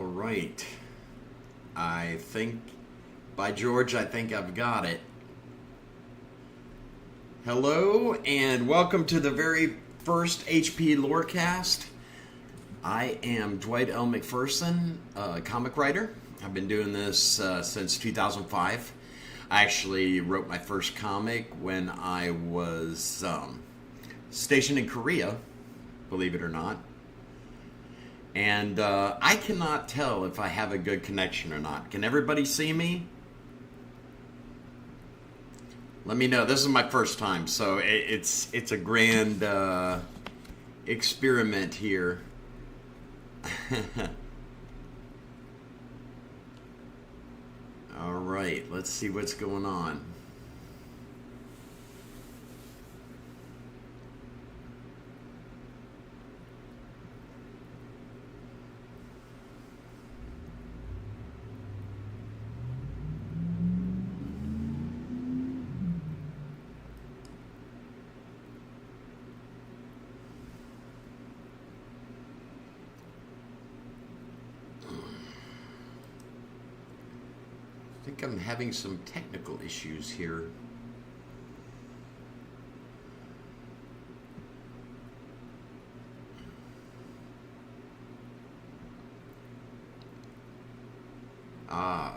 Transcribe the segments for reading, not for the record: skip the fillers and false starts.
All right. I think, by George, I think I've got it. Hello, and welcome to the very first HP Lorecast. I am Dwight L. MacPherson, a comic writer. I've been doing this since 2005. I actually wrote my first comic when I was stationed in Korea, believe it or not. And I cannot tell if I have a good connection or not. Can everybody see me? Let me know. This is my first time, so it's a grand experiment here. All right, let's see what's going on. I think I'm having some technical issues here.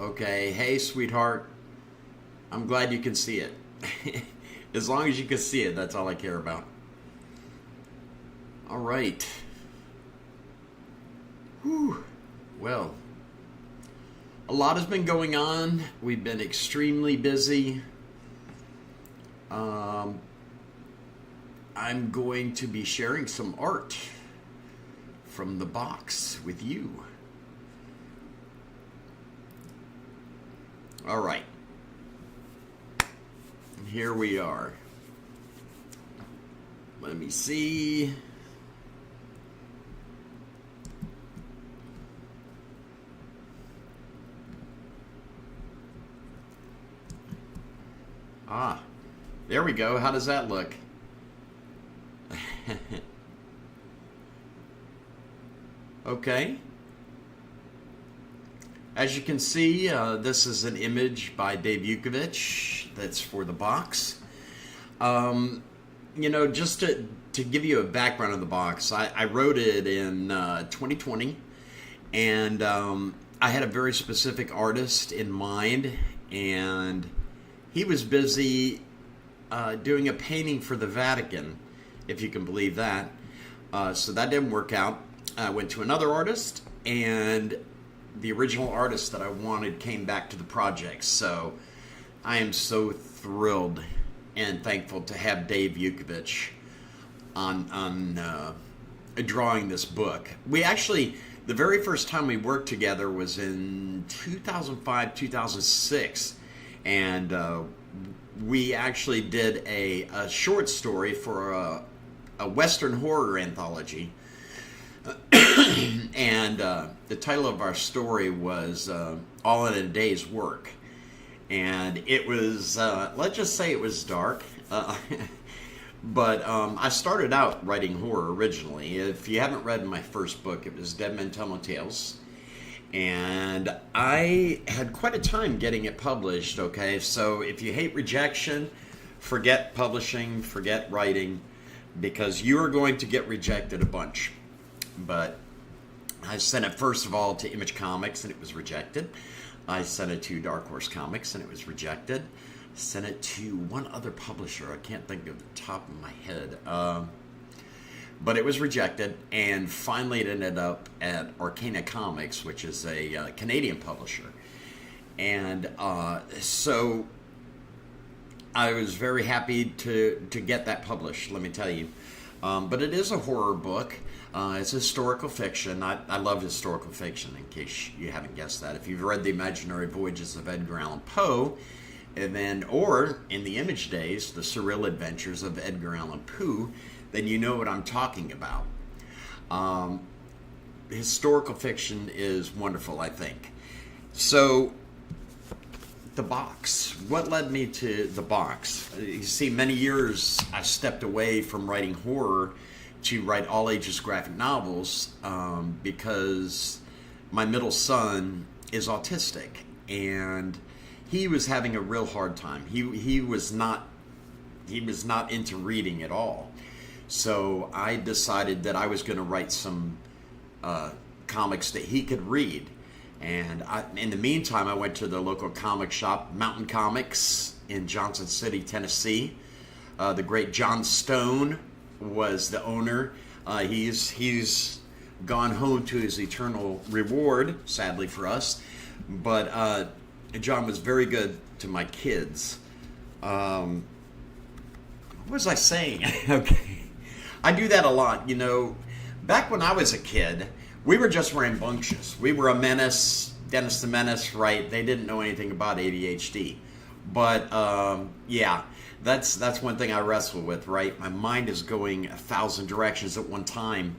Okay. Hey, sweetheart. I'm glad you can see it. As long as you can see it, that's all I care about. All right. Whew. Well, a lot has been going on. We've been extremely busy. I'm going to be sharing some art from the box with you. All right. Here we are. Let me see. There we go. How does that look? Okay. As you can see, this is an image by Dave Yukovich that's for the box. You know, just to give you a background of the box, I wrote it in 2020, and I had a very specific artist in mind, and he was busy doing a painting for the Vatican, if you can believe that. So that didn't work out. I went to another artist, and the original artist that I wanted came back to the project. So I am so thrilled and thankful to have Dave Yukovich on drawing this book. We actually, the very first time we worked together was in 2005, 2006. And we actually did a short story for a Western horror anthology. And the title of our story was All in a Day's Work. And it was, let's just say it was dark. But I started out writing horror originally. If you haven't read my first book, it was Dead Men Tell No Tales. And I had quite a time getting it published, okay? So if you hate rejection, forget publishing, forget writing, because you are going to get rejected a bunch. But I sent it first of all to Image Comics, and it was rejected. I sent it to Dark Horse Comics, and it was rejected. I sent it to one other publisher. I can't think of the top of my head. But it was rejected, and finally it ended up at Arcana Comics, which is a Canadian publisher. And so I was very happy to get that published, let me tell you. But it is a horror book. It's historical fiction. I love historical fiction, in case you haven't guessed that. If you've read The Imaginary Voyages of Edgar Allan Poe, and then, or in the Image days, The Surreal Adventures of Edgar Allan Poe, then you know what I'm talking about. Historical fiction is wonderful, I think. So, the box. What led me to the box? You see, many years I stepped away from writing horror to write all ages graphic novels because my middle son is autistic, and he was having a real hard time. He was not into reading at all. So I decided that I was going to write some comics that he could read. And in the meantime, I went to the local comic shop, Mountain Comics, in Johnson City, Tennessee. The great John Stone was the owner. He's gone home to his eternal reward, sadly for us. But John was very good to my kids. What was I saying? Okay. I do that a lot. You know, back when I was a kid, we were just rambunctious. We were a menace, Dennis the Menace, right? They didn't know anything about ADHD. But, yeah, that's one thing I wrestle with, right? My mind is going 1,000 directions at one time.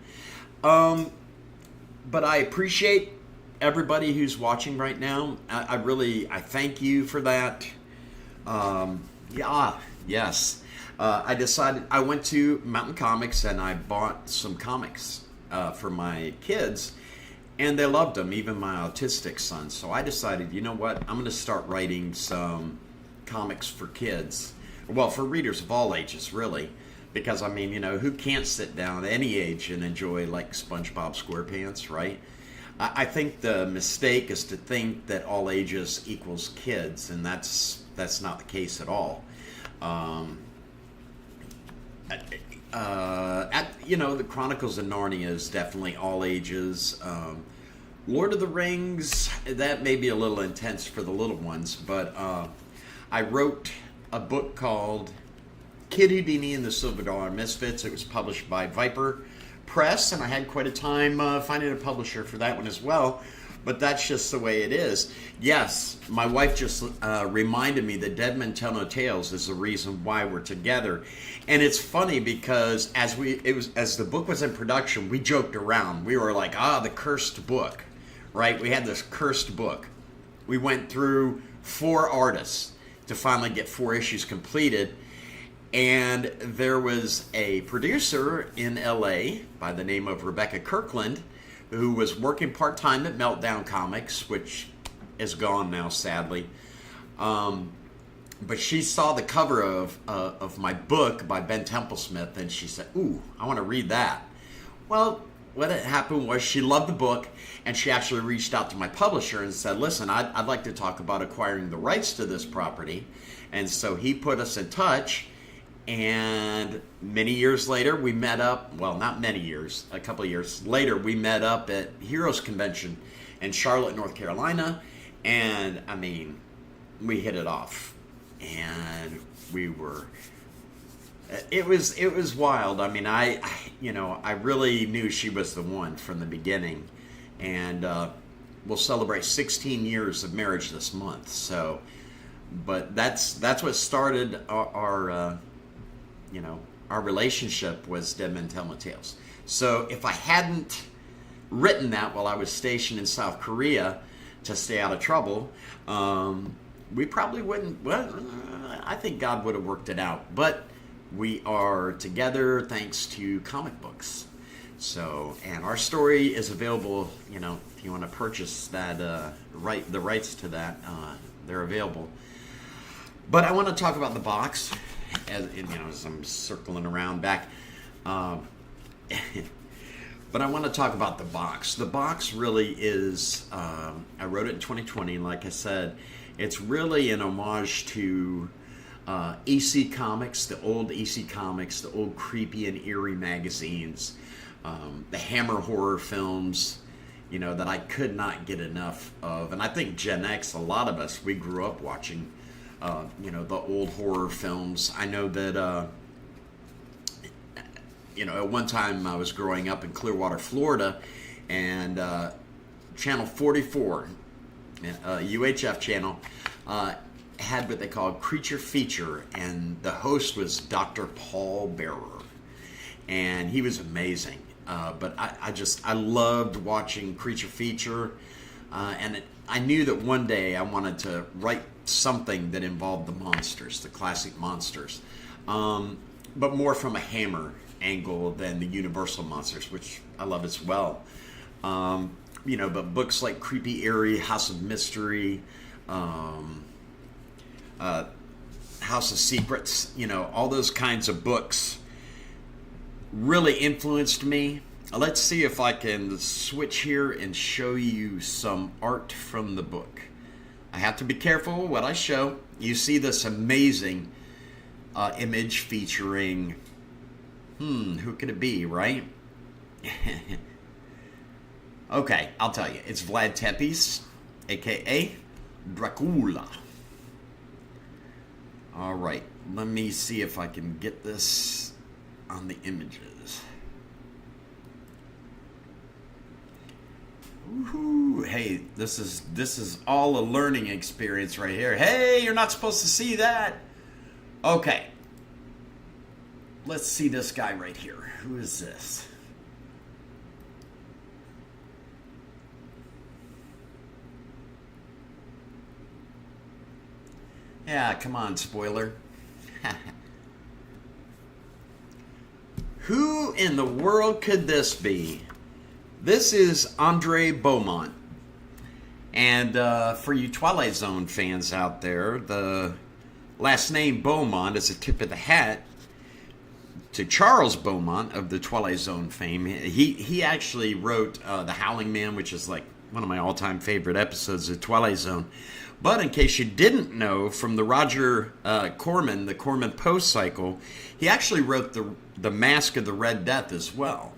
But I appreciate everybody who's watching right now. I thank you for that. Yes. I went to Mountain Comics and I bought some comics for my kids, and they loved them, even my autistic son. So I decided, you know what, I'm going to start writing some comics for kids. Well, for readers of all ages, really. Because, I mean, you know, who can't sit down at any age and enjoy, like, SpongeBob SquarePants, right? I think the mistake is to think that all ages equals kids, and that's not the case at all. You know, the Chronicles of Narnia is definitely all ages. Lord of the Rings, that may be a little intense for the little ones, but I wrote a book called Kid Houdini and the Silver Dollar Misfits. It was published by Viper Press, and I had quite a time finding a publisher for that one as well. But that's just the way it is. Yes, my wife just reminded me that Dead Men Tell No Tales is the reason why we're together. And it's funny because as the book was in production, we joked around. We were like, the cursed book, right? We had this cursed book. We went through 4 artists to finally get 4 issues completed. And there was a producer in LA by the name of Rebecca Kirkland, who was working part-time at Meltdown Comics, which is gone now, sadly. But she saw the cover of my book by Ben Templesmith, and she said, ooh, I want to read that. Well, what had happened was she loved the book, and she actually reached out to my publisher and said, listen, I'd like to talk about acquiring the rights to this property. And so he put us in touch. And many years later, we met up, well, not many years, a couple of years later, we met up at Heroes Convention in Charlotte, North Carolina, and, I mean, we hit it off, and we were, it was wild. I mean, I really knew she was the one from the beginning, and we'll celebrate 16 years of marriage this month, so, but that's what started our relationship was Dead Men Tell No Tales. So if I hadn't written that while I was stationed in South Korea to stay out of trouble, we probably wouldn't, well, I think God would have worked it out. But we are together thanks to comic books. So, and our story is available, if you want to purchase that, the rights to that, they're available. But I want to talk about the box. As I'm circling around back. But I want to talk about the box. The box really is, I wrote it in 2020, and like I said, it's really an homage to EC Comics, the old EC Comics, the old creepy and eerie magazines, the Hammer horror films, that I could not get enough of. And I think Gen X, a lot of us, we grew up watching the old horror films. I know that, at one time I was growing up in Clearwater, Florida, and Channel 44, UHF channel, had what they called Creature Feature, and the host was Dr. Paul Bearer, and he was amazing. But I loved watching Creature Feature, and I knew that one day I wanted to write something that involved the monsters, the classic monsters, but more from a Hammer angle than the Universal monsters, which I love as well. but books like Creepy Eerie, House of Mystery, House of Secrets, all those kinds of books really influenced me. Let's see if I can switch here and show you some art from the book. I have to be careful what I show. You see this amazing image featuring, who could it be, right? Okay, I'll tell you. It's Vlad Tepes, a.k.a. Dracula. All right, let me see if I can get this on the images. Woohoo! Hey, this is all a learning experience right here. Hey, you're not supposed to see that. Okay. Let's see this guy right here. Who is this? Yeah, come on, spoiler. Who in the world could this be? This is Andre Beaumont. And for you Twilight Zone fans out there, the last name Beaumont is a tip of the hat to Charles Beaumont of the Twilight Zone fame. He actually wrote The Howling Man, which is like one of my all-time favorite episodes of Twilight Zone. But in case you didn't know, from the Roger Corman, the Corman Post cycle, he actually wrote the Mask of the Red Death as well.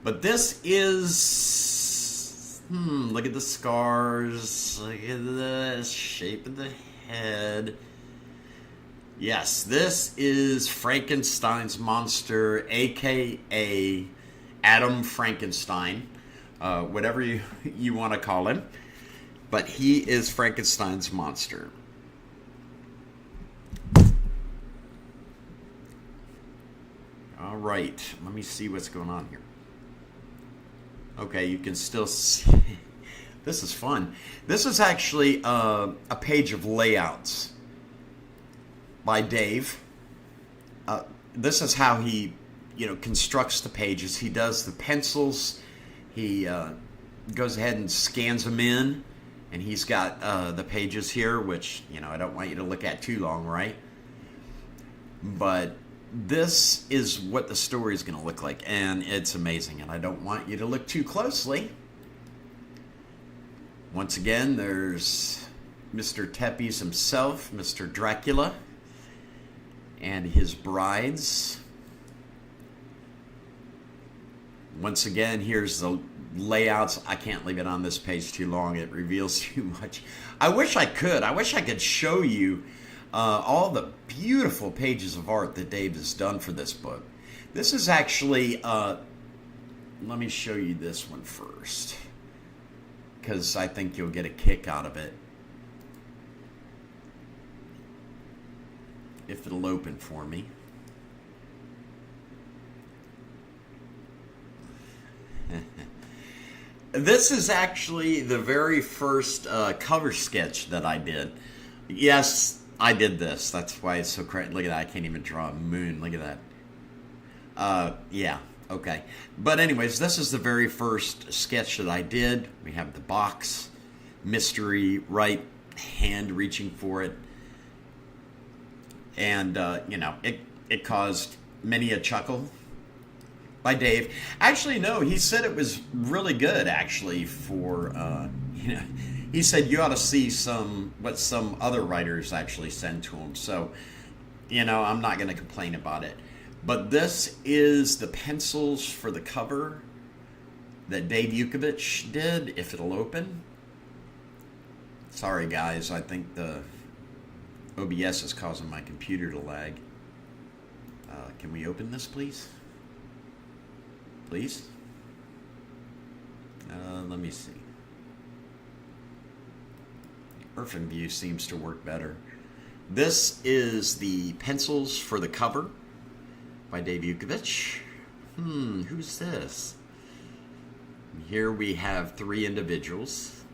But this is, look at the scars, look at the shape of the head. Yes, this is Frankenstein's monster, a.k.a. Adam Frankenstein, whatever you want to call him. But he is Frankenstein's monster. All right, let me see what's going on here. Okay, you can still see. This is fun. This is actually a page of layouts by Dave. This is how he, constructs the pages. He does the pencils. He goes ahead and scans them in. And he's got the pages here, which, I don't want you to look at too long, right? But this is what the story is going to look like, and it's amazing. And I don't want you to look too closely. Once again, there's Mr. Tepes himself, Mr. Dracula, and his brides. Once again, here's the layouts. I can't leave it on this page too long. It reveals too much. I wish I could. I wish I could show you all the beautiful pages of art that Dave has done for this book. This is actually, let me show you this one first, because I think you'll get a kick out of it. If it'll open for me. This is actually the very first cover sketch that I did. Yes, I did this. That's why it's so crazy. Look at that. I can't even draw a moon. Look at that. Yeah, okay. But anyways, this is the very first sketch that I did. We have the box, mystery, right hand reaching for it. And, it caused many a chuckle. By Dave. Actually, no, he said it was really good, actually, for, he said you ought to see what some other writers actually send to him. So, I'm not going to complain about it. But this is the pencils for the cover that Dave Yukovich did, if it'll open. Sorry, guys, I think the OBS is causing my computer to lag. Can we open this, please? Please? Let me see. Orphan View seems to work better. This is the pencils for the cover by Dave Yukovich. Who's this? Here we have three individuals.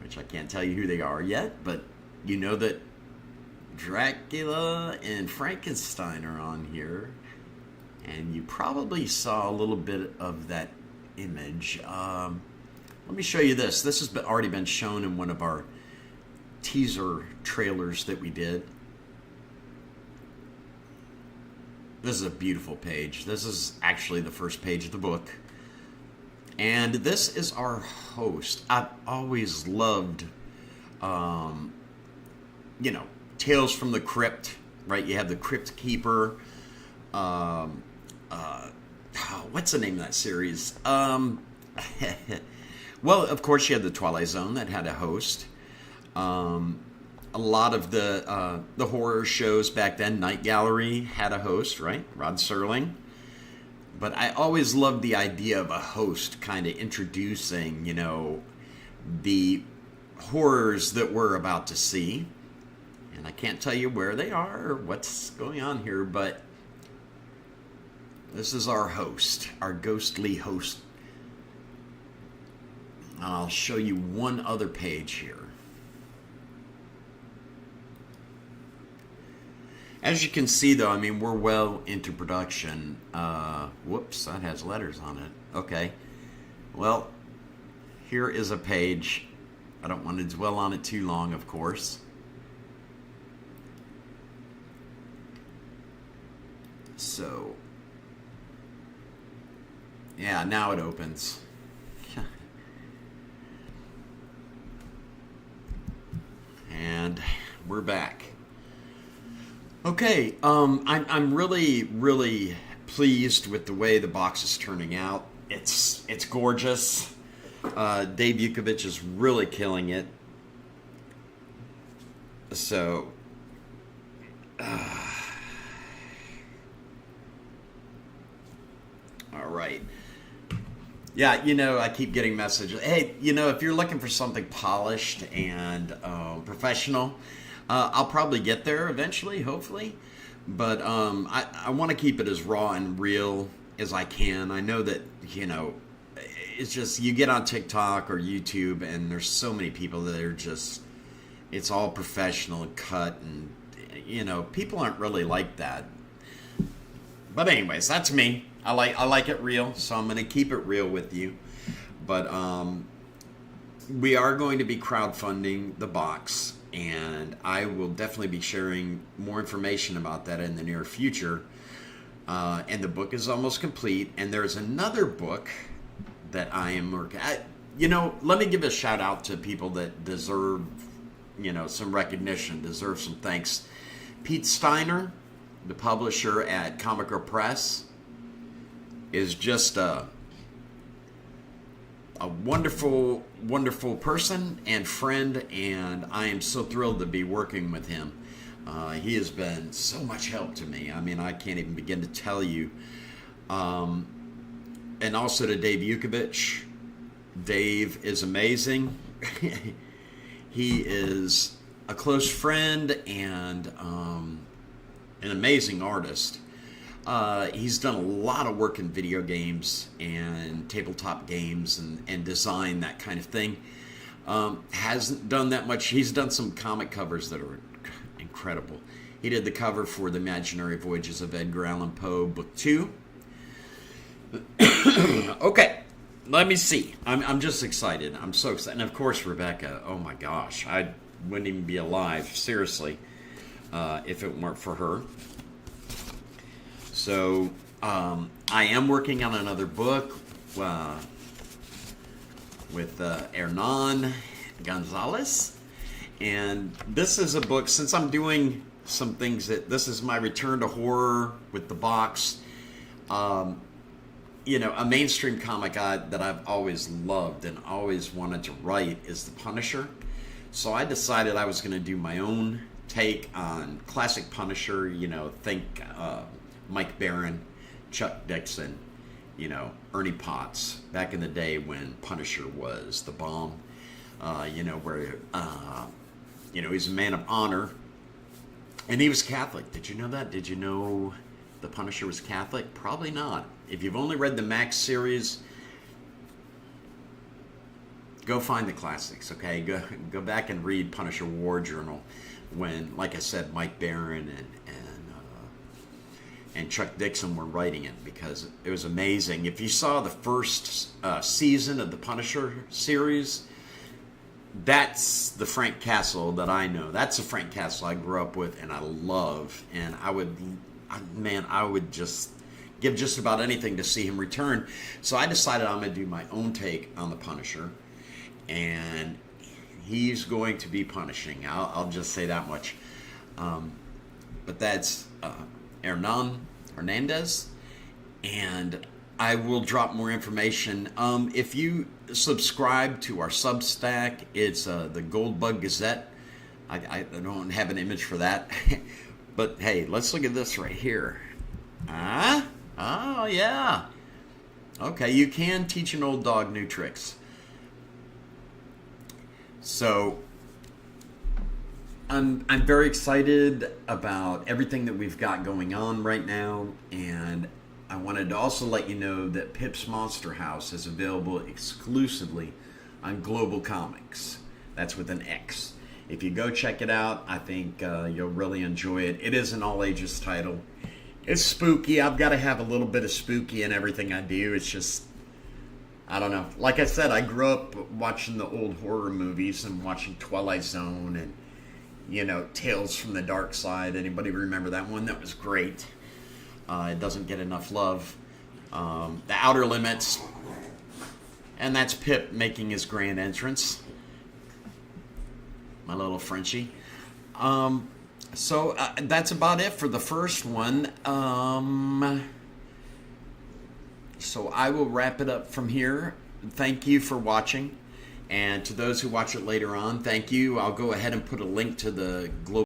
Which I can't tell you who they are yet, but you know that Dracula and Frankenstein are on here. And you probably saw a little bit of that image. Let me show you this. This has already been shown in one of our teaser trailers that we did. This is a beautiful page. This is actually the first page of the book. And this is our host. I've always loved, Tales from the Crypt, right? You have the Crypt Keeper. What's the name of that series? Well, of course, you had the Twilight Zone that had a host. A lot of the horror shows back then, Night Gallery had a host, right? Rod Serling. But I always loved the idea of a host kind of introducing, the horrors that we're about to see. And I can't tell you where they are or what's going on here, but this is our host, our ghostly host. I'll show you one other page here. As you can see, though, we're well into production. Whoops, that has letters on it. Okay. Well, here is a page. I don't want to dwell on it too long, of course. So, yeah, now it opens. And we're back. Okay, I'm really, really pleased with the way the box is turning out. It's gorgeous. Dave Yukovich is really killing it. So, all right. Yeah, I keep getting messages. Hey, if you're looking for something polished and professional, I'll probably get there eventually, hopefully. But I want to keep it as raw and real as I can. I know that, it's just you get on TikTok or YouTube and there's so many people that are just, it's all professional and cut and, people aren't really like that. But anyways, that's me. I like it real, so I'm going to keep it real with you. But we are going to be crowdfunding the box, and I will definitely be sharing more information about that in the near future. And the book is almost complete, and there's another book that I am working at. Let me give a shout out to people that deserve, some recognition, deserve some thanks. Pete Steiner, the publisher at Comica Press, is just a wonderful, wonderful person and friend, and I am so thrilled to be working with him. He has been so much help to me. I can't even begin to tell you. And also to Dave Yukovich. Dave is amazing. He is a close friend and an amazing artist. He's done a lot of work in video games and tabletop games and design, that kind of thing. Hasn't done that much. He's done some comic covers that are incredible. He did the cover for The Imaginary Voyages of Edgar Allan Poe, Book 2. Okay, let me see. I'm just excited. I'm so excited. And of course, Rebecca, oh my gosh, I wouldn't even be alive, seriously, if it weren't for her. So, I am working on another book with Hernan Gonzalez. And this is a book, since I'm doing some things this is my return to horror with the box. A mainstream comic that I've always loved and always wanted to write is The Punisher. So I decided I was going to do my own take on classic Punisher, think Mike Baron, Chuck Dixon, Ernie Potts, back in the day when Punisher was the bomb, where, he's a man of honor, and he was Catholic. Did you know that? Did you know the Punisher was Catholic? Probably not. If you've only read the Max series, go find the classics, okay? Go back and read Punisher War Journal when, like I said, Mike Baron and Chuck Dixon were writing it, because it was amazing. If you saw the first season of the Punisher series, that's the Frank Castle that I know. That's the Frank Castle I grew up with and I love. And I would just give just about anything to see him return. So I decided I'm going to do my own take on the Punisher. And he's going to be punishing. I'll just say that much. But that's Hernandez. And I will drop more information. If you subscribe to our Substack, it's the Goldbug Gazette. I don't have an image for that. But hey, let's look at this right here. Oh, yeah. Okay, you can teach an old dog new tricks. So I'm very excited about everything that we've got going on right now, and I wanted to also let you know that Pip's Monster House is available exclusively on Global Comics. That's with an X. If you go check it out, I think you'll really enjoy it. It is an all-ages title. It's spooky. I've got to have a little bit of spooky in everything I do. It's just, I don't know. Like I said, I grew up watching the old horror movies and watching Twilight Zone and, you know, Tales from the Dark Side. Anybody remember that one? That was great. It doesn't get enough love. The Outer Limits. And that's Pip making his grand entrance. My little Frenchie. So that's about it for the first one. So I will wrap it up from here. Thank you for watching. And to those who watch it later on, thank you. I'll go ahead and put a link to the Global